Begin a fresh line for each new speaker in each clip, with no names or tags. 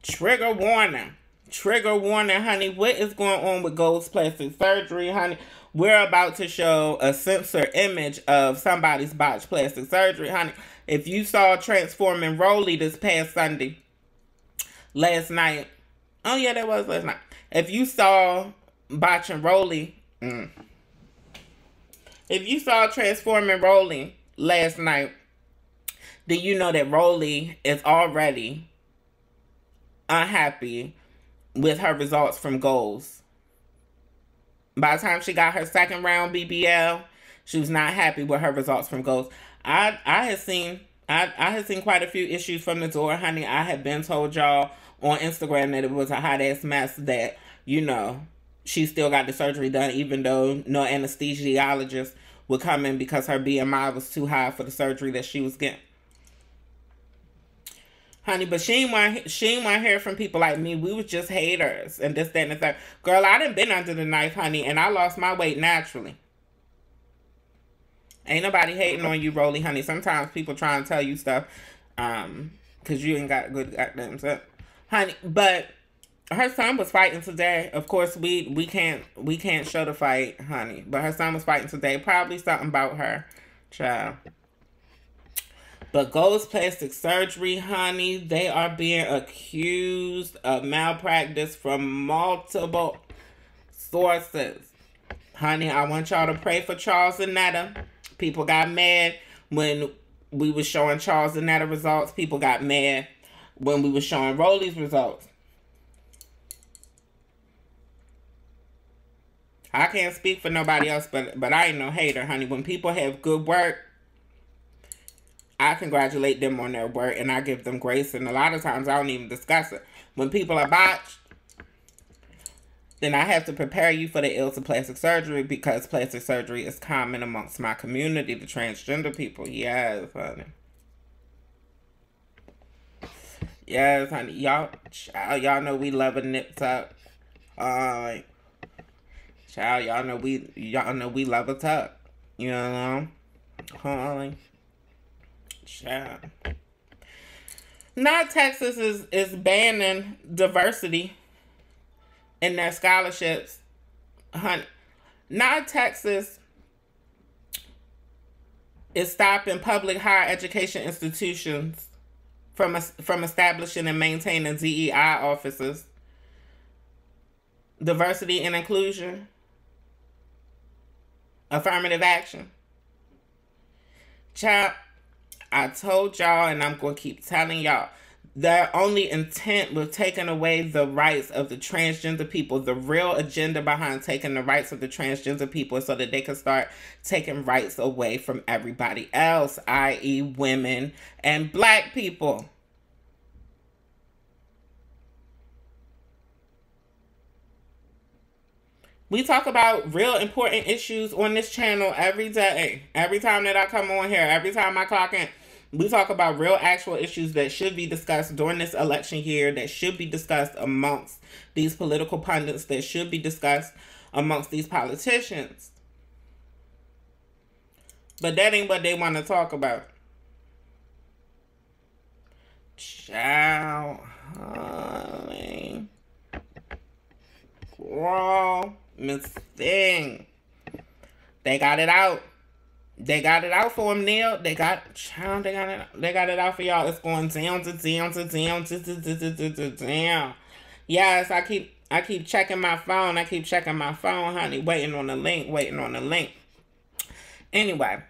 Trigger warning. Trigger warning, honey. What is going on with Gold's plastic surgery, honey? We're about to show a censored image of somebody's botched plastic surgery, honey. If you saw Transforming Rolly this past Sunday, last night. Oh, yeah, that was last night. If you saw Botching Rolly, if you saw Transforming Rolly last night, then you know that Rolly is already unhappy with her results from Goals. By the time she got her second round BBL, she was not happy with her results from Goals. I had seen quite a few issues from the door, honey. I had been told y'all on Instagram that it was a hot ass mess, that, you know, she still got the surgery done even though no anesthesiologist would come in because her BMI was too high for the surgery that she was getting. Honey, but she ain't want to hear from people like me. We was just haters and this, that, and the third. Girl, I done been under the knife, honey, and I lost my weight naturally. Ain't nobody hating on you, Rolly, honey. Sometimes people try and tell you stuff because you ain't got good goddamn stuff. Honey, but her son was fighting today. Of course, we can't show the fight, honey. But her son was fighting today. Probably something about her, child. But Gold's plastic surgery, honey, they are being accused of malpractice from multiple sources. Honey, I want y'all to pray for Charles and Netta. People got mad when we were showing Charles and Netta results. People got mad when we were showing Rolly's results. I can't speak for nobody else, but I ain't no hater, honey. When people have good work, I congratulate them on their work and I give them grace. And a lot of times I don't even discuss it. When people are botched, then I have to prepare you for the ills of plastic surgery because plastic surgery is common amongst my community, the transgender people. Yes, honey. Yes, honey. Y'all know we love a nip tuck. Child, y'all know we love a tuck. You know? Honey. Child. Now Texas is banning diversity in their scholarships. Honey. Now Texas is stopping public higher education institutions from establishing and maintaining DEI offices. Diversity and inclusion. Affirmative action. Child, I told y'all, and I'm going to keep telling y'all, their only intent with taking away the rights of the transgender people, the real agenda behind taking the rights of the transgender people is so that they can start taking rights away from everybody else, i.e. women and black people. We talk about real important issues on this channel every day. Every time that I come on here, every time I clock in, we talk about real actual issues that should be discussed during this election year, that should be discussed amongst these political pundits, that should be discussed amongst these politicians. But that ain't what they want to talk about. Child, honey. Girl, Miss Thing. They got it out. They got it out for him, Neil. They got it out for y'all. It's going down to down. Yes, I keep checking my phone. Honey. Waiting on the link. Anyway.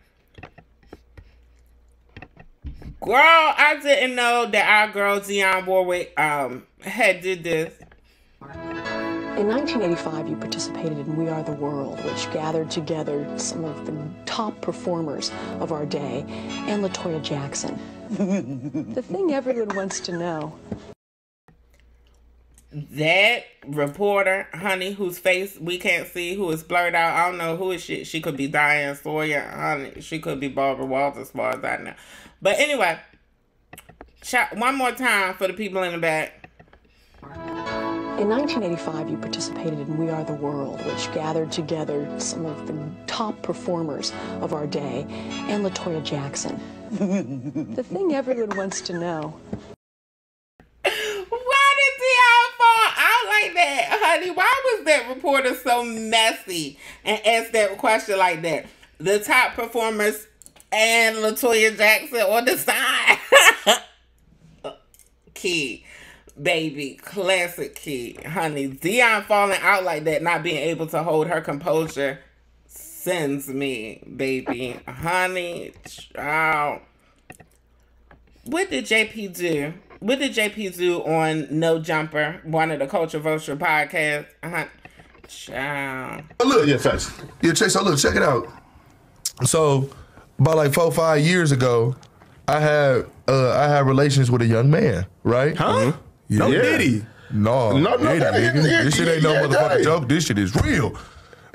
Girl, I didn't know that our girl Dionne Warwick had did this.
In 1985, you participated in We Are the World, which gathered together some of the top performers of our day, and LaToya Jackson. The thing everyone wants to know.
That reporter, honey, whose face we can't see, who is blurred out, I don't know who is she. She could be Diane Sawyer, honey. She could be Barbara Walters, as far as I know. But anyway, one more time for the people in the back.
In 1985, you participated in We Are the World, which gathered together some of the top performers of our day, and LaToya Jackson. The thing everyone wants to know.
Why honey, why was that reporter so messy and asked that question like that? The top performers and LaToya Jackson on the side. Key, baby, classic Key, honey. Dion falling out like that, not being able to hold her composure, sends me, baby, honey, child. What did JP do? What did JP do on No Jumper, one of the Culture Vulture podcasts? Child.
Oh, look, yeah, facts. Yeah, Chase, so look, check it out. So, about like 4-5 years ago, I had relations with a young man, right?
Huh?
Yeah.
No Diddy.
No, nigga. This shit ain't no motherfucking joke. This shit is real.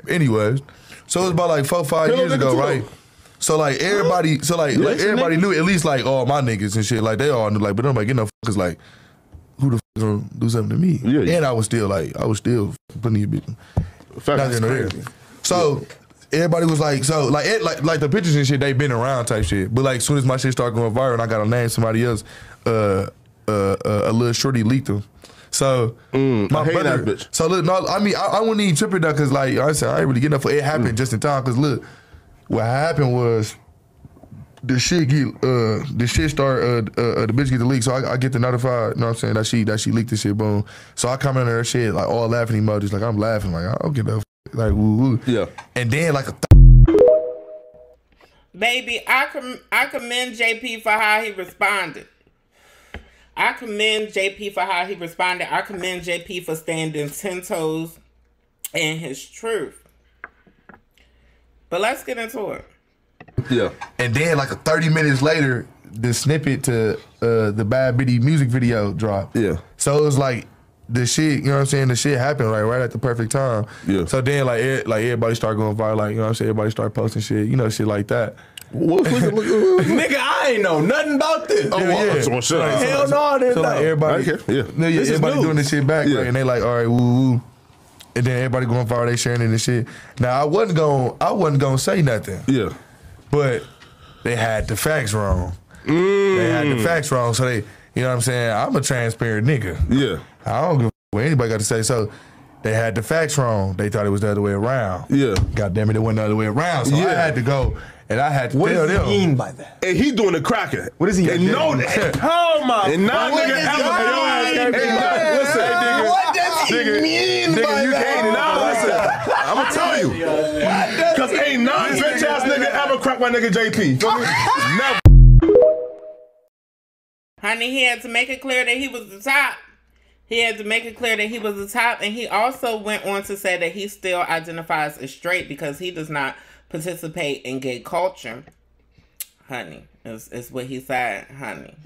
Anyways, so it was about like 4-5 years ago, right? So like everybody, everybody knew, at least like all my niggas and shit, like they all knew, like, but nobody get no fuckers, like, who the fuck gonna do something to me?
Yeah.
And I was still putting you bitch.
That's crazy.
So everybody was like, like the pictures and shit, they been around type shit. But like, as soon as my shit started going viral and I got to name somebody else, a little shorty leaked them. So my brother, that bitch. So look, no, I mean, I wouldn't even trip it though, cause like I said, I ain't really getting up for it. Happened just in time, cause look, what happened was the shit start the bitch get the leak, so I get the notified, you know what I'm saying, that she leaked the shit, boom. So I comment on her shit, like all laughing emojis, like I'm laughing, like I don't get no like woo woo.
Yeah.
And then like
baby, I commend JP for how he responded. I commend JP for how he responded. I commend JP for standing 10 toes in his truth. But let's get into it.
Yeah. And then like 30 minutes later, the snippet to the Bad Bitty music video dropped. Yeah. So it was like the shit, you know what I'm saying? The shit happened right at the perfect time. Yeah. So then like everybody started going viral, like, you know what I'm saying? Everybody started posting shit, you know, shit like that.
Nigga, I ain't know nothing about this.
Oh, yeah.
Hell no, I didn't know.
Like everybody, everybody doing this shit back, right? And they like, all right, woo woo. And then everybody going viral, they sharing it and shit. Now I wasn't gonna say nothing. Yeah. But they had the facts wrong. They had the facts wrong, so they, you know what I'm saying? I'm a transparent nigga. Yeah. I don't give a what anybody got to say. So they had the facts wrong. They thought it was the other way around. Yeah. God damn it, it went the other way around. So I had to go and I had to tell them.
What does he mean by that?
And he doing the cracker.
What does he
mean?
Know that. Oh my.
And now nigga
what does he mean by that?
Listen, I'm gonna tell you.
Because ain't none bitch ass nigga ever cracked my nigga JP.
Never.
Honey, he had to make it clear that he was the top. He had to make it clear that he was the top. And he also went on to say that he still identifies as straight because he does not participate in gay culture. Honey, is what he said, honey.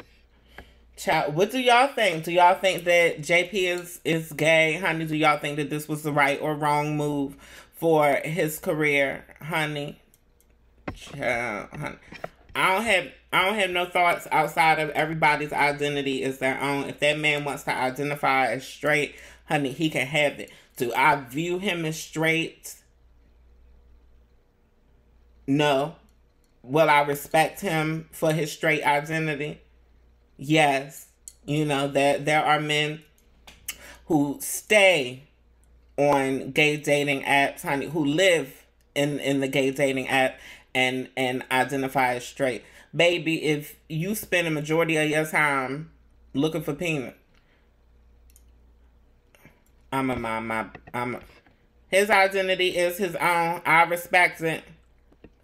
Child, what do y'all think? Do y'all think that JP is gay, honey? Do y'all think that this was the right or wrong move for his career, honey? Child, honey. I don't have no thoughts outside of everybody's identity is their own. If that man wants to identify as straight, honey, he can have it. Do I view him as straight? No. Will I respect him for his straight identity? Yes. You know, that there are men who stay on gay dating apps, honey, who live in the gay dating app and identify as straight. Baby, if you spend a majority of your time looking for peanut, his identity is his own. I respect it.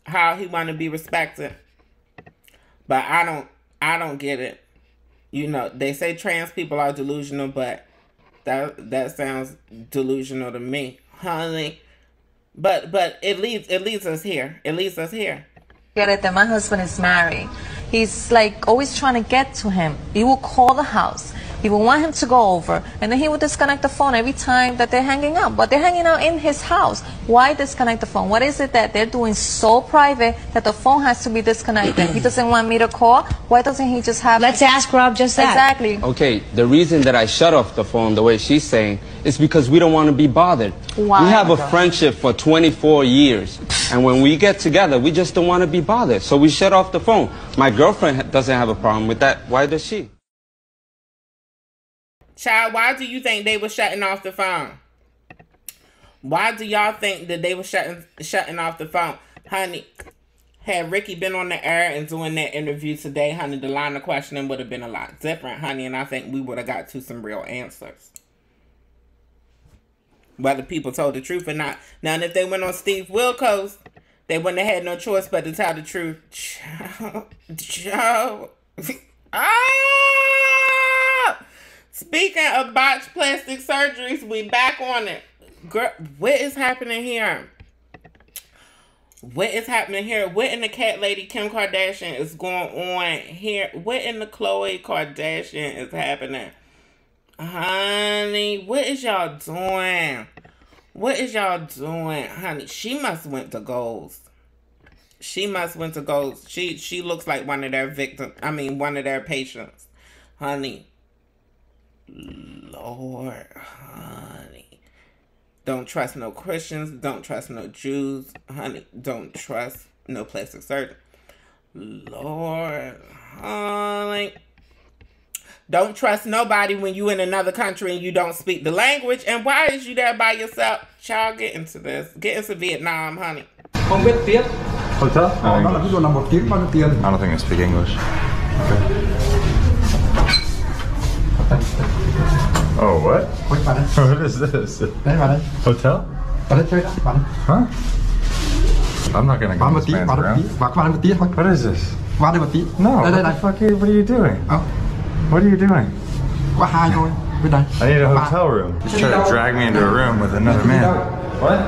How he want to be respected. But I don't get it. You know, they say trans people are delusional, but that sounds delusional to me, honey. But it leads us here. It leads us here.
Get it that my husband is married. He's like always trying to get to him. He will call the house. He will want him to go over, and then he will disconnect the phone every time that they're hanging out. But they're hanging out in his house. Why disconnect the phone? What is it that they're doing so private that the phone has to be disconnected? He doesn't want me to call. Why doesn't he just have...
Let's ask Rob just that.
Exactly.
Okay, the reason that I shut off the phone the way she's saying is because we don't want to be bothered.
Why?
We have a friendship for 24 years. And when we get together, we just don't want to be bothered. So we shut off the phone. My girlfriend doesn't have a problem with that. Why does she?
Child, why do you think they were shutting off the phone? Why do y'all think that they were shutting off the phone? Honey, had Ricky been on the air and doing that interview today, honey, the line of questioning would have been a lot different, honey, and I think we would have got to some real answers. Whether people told the truth or not. Now, if they went on Steve Wilkos, they wouldn't have had no choice but to tell the truth. Joe. Ah! Speaking of botched plastic surgeries, we back on it. Girl, what is happening here? What is happening here? What in the cat lady Kim Kardashian is going on here? What in the Khloe Kardashian is happening? Honey, what is y'all doing? What is y'all doing? Honey, she must went to Goals. She must went to Goals. She looks like one of their victims. I mean, one of their patients. Honey. Lord, honey. Don't trust no Christians. Don't trust no Jews. Honey, don't trust no plastic surgeon. Lord, honey. Don't trust nobody when you in another country and you don't speak the language. And why is you there by yourself? Child, get into this. Get into Vietnam, honey.
Không biết tiếng.
Hotel?
Đó là ví dụ là 1 tiếng bao nhiêu tiền?
I don't think I speak English. Okay. Oh, what? What is this?
Đấy vào đây.
Hotel?
Vào đây chơi đó, vào đây.
Huh? I'm not gonna go this man's around.
Vào đây một tí thôi.
What is this?
Vào đây một tí.
No,
đây,
what the fuck what are you doing? What are you doing?
Có 2 thôi. Bên đây.
I need a hotel room. Just try to drag me into a room with another man. What?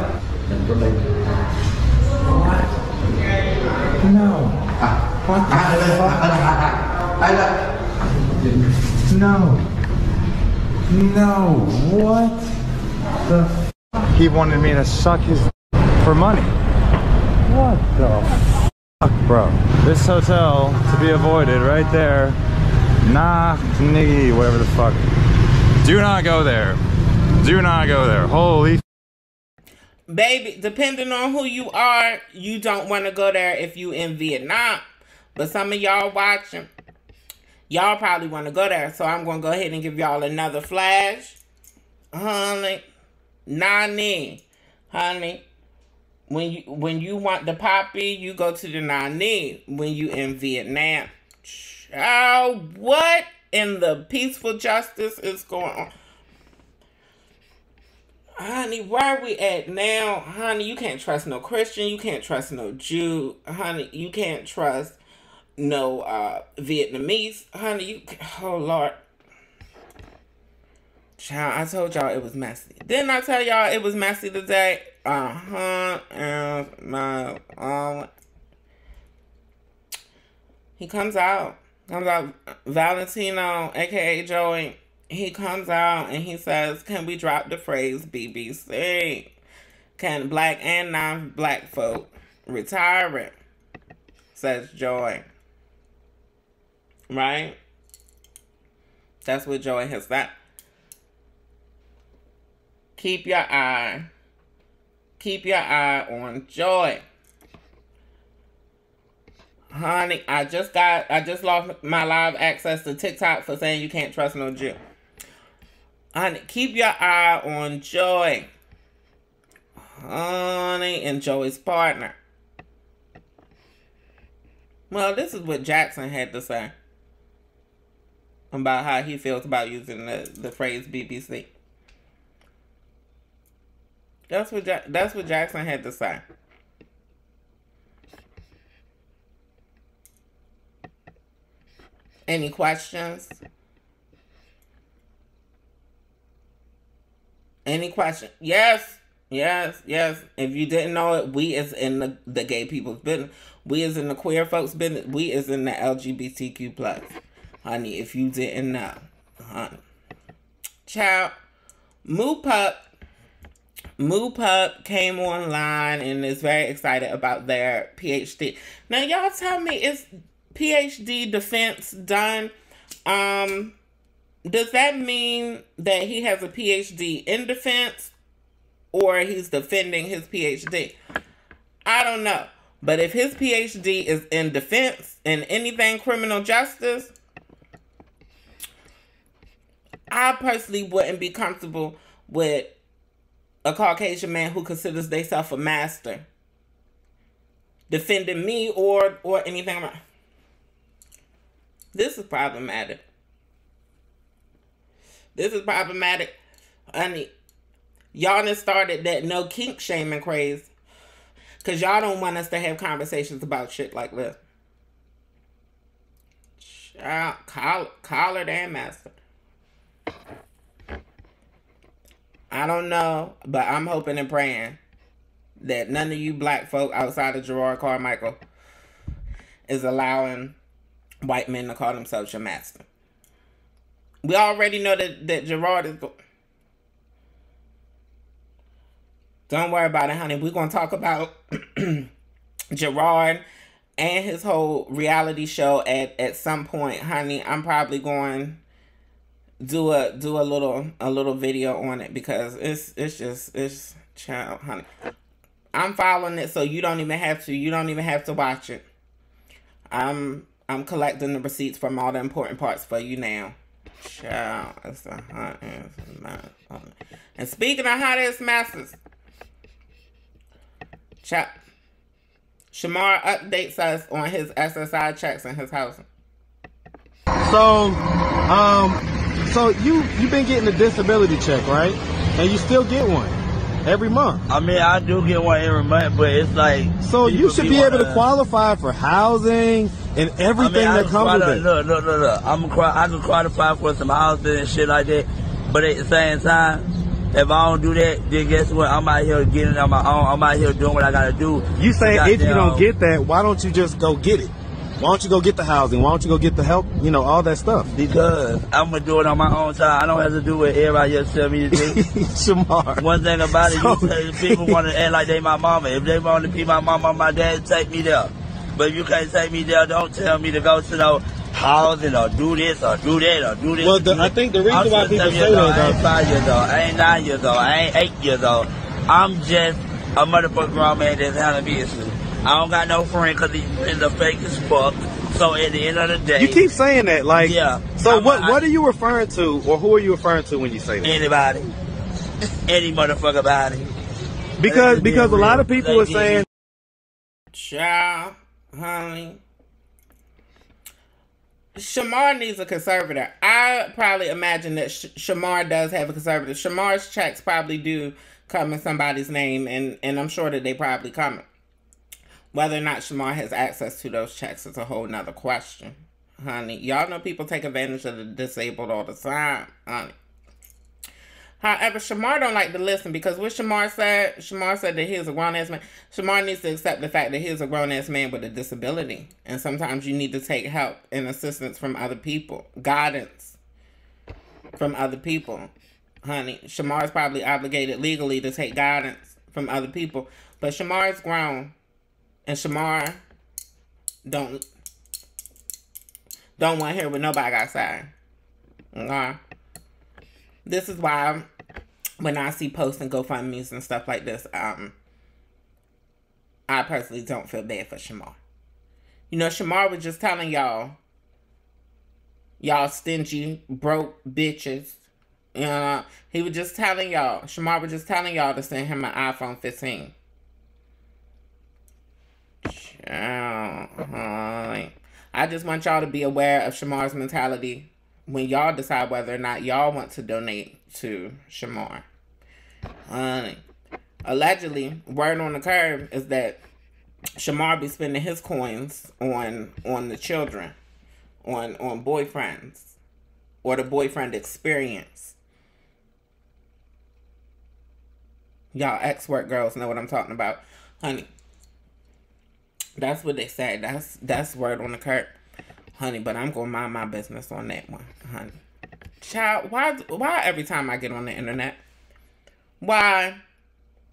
No. What the fuck? No. No. What the fuck? He wanted me to suck his for money. What the fuck, bro? This hotel to be avoided right there. Nah, nigga, whatever the fuck. Do not go there. Do not go there. Holy.
Baby, depending on who you are, you don't want to go there if you in Vietnam. But some of y'all watching, y'all probably want to go there. So I'm going to go ahead and give y'all another flash. Honey, Nani, honey. When you want the poppy, you go to the Nani when you in Vietnam. Oh, what in the peaceful justice is going on? Honey, where are we at now? Honey, you can't trust no Christian. You can't trust no Jew. Honey, you can't trust no Vietnamese. Honey, oh, Lord. Child, I told y'all it was messy. Didn't I tell y'all it was messy today? He comes out. Valentino, a.k.a. Joey, he comes out and he says, can we drop the phrase BBC? Can black and non-black folk retire it? Says Joey. Right? That's what Joey has said. Keep your eye on Joy. Honey, I just lost my live access to TikTok for saying you can't trust no Jew. Honey, keep your eye on Joy. Honey, and Joey's partner. Well, this is what Jackson had to say about how he feels about using the phrase BBC. That's what Jackson had to say. Any questions? Any questions? Yes. If you didn't know it, we is in the gay people's business. We is in the queer folks' business. We is in the LGBTQ plus. Honey, if you didn't know. Honey. Child, Moo Pup came online and is very excited about their PhD. Now, y'all tell me, is PhD defense done? Does that mean that he has a PhD in defense or he's defending his PhD? I don't know. But if his PhD is in defense in anything criminal justice, I personally wouldn't be comfortable with a Caucasian man who considers themselves a master defending me or anything like. This is problematic. This is problematic. Honey, y'all done started that no kink shaming craze because y'all don't want us to have conversations about shit like this. Collared and master. I don't know, but I'm hoping and praying that none of you black folk outside of Gerard Carmichael is allowing white men to call themselves your master. We already know that Gerard is... Don't worry about it, honey. We're going to talk about Gerard and his whole reality show at some point, honey. I'm probably going do a little video on it because it's child, honey. I'm following it so you don't even have to watch it. I'm collecting the receipts from all the important parts for you now. Child, it's a hot ass mess. And speaking of hot ass messes, child, Shamar updates us on his SSI checks in his house.
So you've been getting a disability check, right? And you still get one every month.
I mean, I do get one every month, but it's like...
So you should be able to qualify for housing and everything that comes with it.
Look. I can qualify for some housing and shit like that, but at the same time, if I don't do that, then guess what? I'm out here getting it on my own. I'm out here doing what I gotta do.
You saying if you don't get that, why don't you just go get it? Why don't you go get the housing? Why don't you go get the help? You know, all that stuff.
Because I'm going to do it on my own time. I don't have to do what everybody else tell me to do.
Shamar.
One thing about it, people want to act like they my mama. If they want to be my mama, my dad, take me there. But if you can't take me there, don't tell me to go to no housing or do this or do that or do this.
Well, I think the reason why people say that...
I ain't 5 years old. I ain't 9 years old. I ain't 8 years old. I'm just a motherfucking grown man that's handling business. I don't got no friend because he's a fake as fuck. So at the end of the day...
You keep saying that, like...
Yeah.
So what are you referring to, or who are you referring to when you say that?
Anybody. Any motherfucker body.
Because a lot of people are saying...
Child, honey. Shamar needs a conservator. I probably imagine that Shamar does have a conservator. Shamar's checks probably do come in somebody's name, and I'm sure that they probably come. Whether or not Shamar has access to those checks is a whole nother question, honey. Y'all know people take advantage of the disabled all the time, honey. However, Shamar don't like to listen because what Shamar said that he's a grown-ass man. Shamar needs to accept the fact that he's a grown-ass man with a disability. And sometimes you need to take help and assistance from other people. Guidance from other people, honey. Shamar's probably obligated legally to take guidance from other people. But Shamar is grown. And Shamar don't want to hear what nobody got to say. Okay? This is why when I see posts and GoFundMes and stuff like this, I personally don't feel bad for Shamar. You know, Shamar was just telling y'all stingy, broke bitches. You know, he was just telling y'all, Shamar was just telling y'all to send him an iPhone 15. I just want y'all to be aware of Shamar's mentality when y'all decide whether or not y'all want to donate to Shamar. Allegedly, word on the curb is that Shamar be spending his coins on the children, on boyfriends, or the boyfriend experience. Y'all ex-work girls know what I'm talking about, honey. That's what they say. That's word on the curb, honey. But I'm gonna mind my business on that one, honey. Child, why every time I get on the internet, why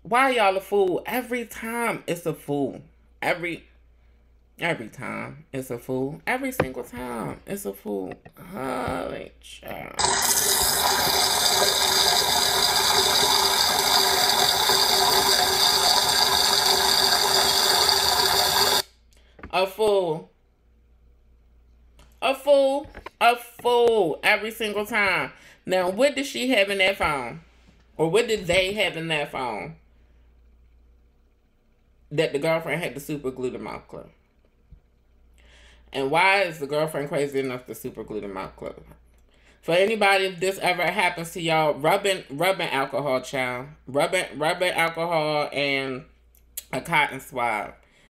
y'all a fool? Every time it's a fool. Every time it's a fool. Every single time it's a fool, honey. Child. A fool. A fool. A fool. Every single time. Now, what does she have in that phone? Or what did they have in their phone that the girlfriend had to super glue the mouth closed? And why is the girlfriend crazy enough to super glue the mouth closed? For anybody, if this ever happens to y'all, rubbing alcohol, child. Rubbing alcohol and a cotton swab